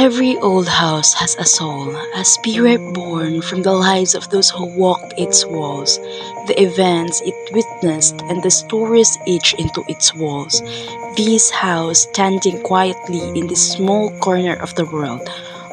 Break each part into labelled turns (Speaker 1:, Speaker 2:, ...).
Speaker 1: Every old house has a soul, a spirit born from the lives of those who walked its walls, the events it witnessed, and the stories etched into its walls. This house, standing quietly in this small corner of the world,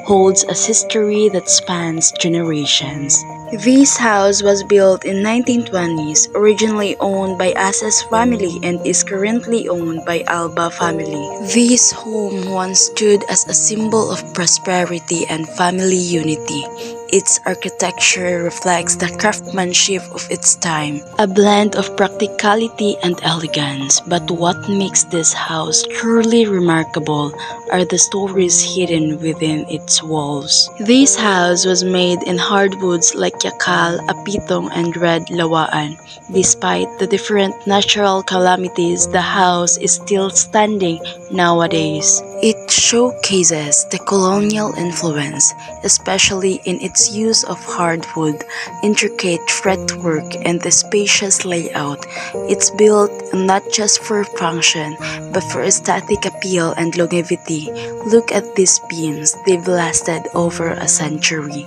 Speaker 1: holds a history that spans generations. This house was built in 1920s, originally owned by Asas family and is currently owned by Alba family. This home once stood as a symbol of prosperity and family unity. Its architecture reflects the craftsmanship of its time, a blend of practicality and elegance. But what makes this house truly remarkable are the stories hidden within its walls. This house was made in hardwoods like yakal, apitong, and red lawaan. Despite the different natural calamities, the house is still standing nowadays. It showcases the colonial influence, especially in its use of hardwood, intricate fretwork, and the spacious layout. It's built not just for function, but for aesthetic appeal and longevity. Look at these beams, they've lasted over a century.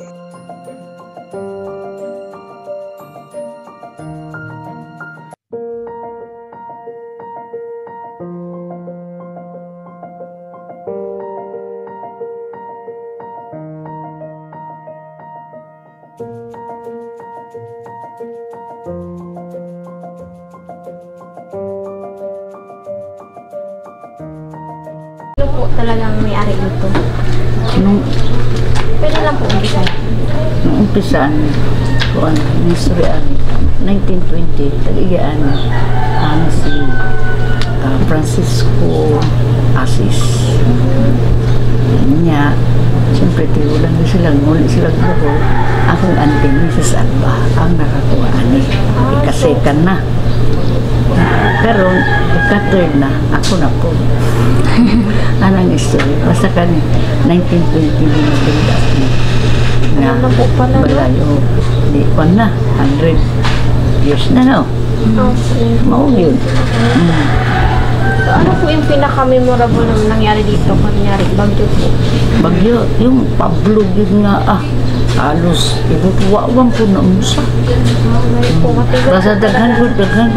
Speaker 2: Ano po talagang may-ari dito? Pwede lang po umpisan.
Speaker 3: Nung umpisan, kuan, nisurian, 1920, tag-igaan ang si Francisco Asis. Niya, siyempre tinulan na silang, muli silang buho. Akong auntie, Mrs. Alba, ang nakakuha ani. Ikasekan na. Pero, ika-third na, ako na po. Anong story? Basta ka ni 1920 na pindas na balayo. Di pa na, 100 years na no?
Speaker 2: Okay.
Speaker 3: Maugid.
Speaker 2: So, ano po yung pinaka-memorable na nangyari dito? Kunyari, bagyo po.
Speaker 3: Bagyo, yung Pablo yun nga, halos, ibutwawang po na umusa. Basta daghan ko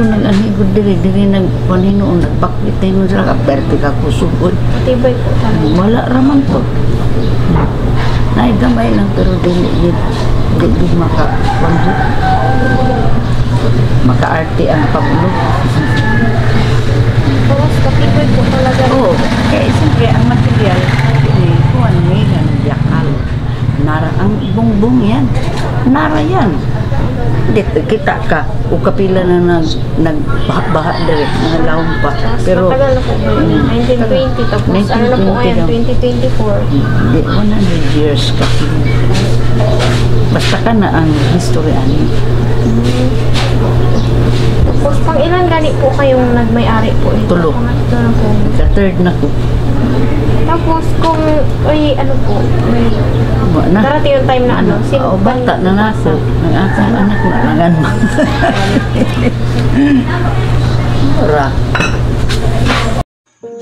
Speaker 3: nag-anigod diri nag-paninoon, nagbakwitay mo sila, kaperte ka kusugod.
Speaker 2: Matibay po talaga.
Speaker 3: Wala raman po. Naigamay lang, pero di maka-arte ang Pablo.
Speaker 2: Tapos, matibay po talaga.
Speaker 3: Oo, kaya siyempre ang material, kuwan nila, yakal. Nara, ang bongbong yan. Nara yan. Dito, kita ka, o kapila na nagbaha dali, nangalaon pa. Pero,
Speaker 2: matagal na po. 1920, tapos ano na po ngayon, 2024.
Speaker 3: Hindi, 100 years ka. Basta ka na ang historiani.
Speaker 2: Tapos, pang ilan gani po kayong nagmay-ari po ito?
Speaker 3: Tulo.
Speaker 2: Tulo po.
Speaker 3: Ka-third na ko.
Speaker 2: Tapos, kung, ano po, may
Speaker 3: Na.
Speaker 2: darating yung time na ano, sino
Speaker 3: bata na nasa. Ang aking anak na langan mo. Ora.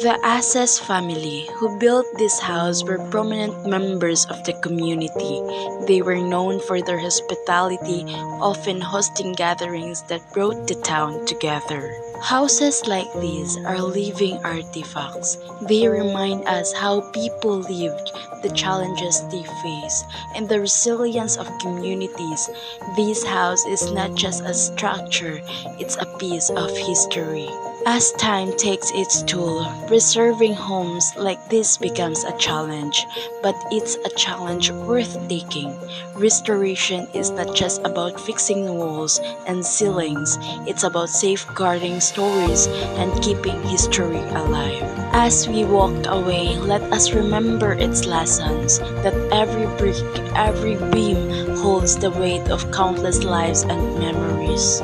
Speaker 1: The Asas family who built this house were prominent members of the community. They were known for their hospitality, often hosting gatherings that brought the town together. Houses like these are living artifacts. They remind us how people lived, the challenges they faced, and the resilience of communities. This house is not just a structure, it's a piece of history. As time takes its toll, preserving homes like this becomes a challenge, but it's a challenge worth taking. Restoration is not just about fixing walls and ceilings, it's about safeguarding stories and keeping history alive. As we walked away, let us remember its lessons, that every brick, every beam holds the weight of countless lives and memories.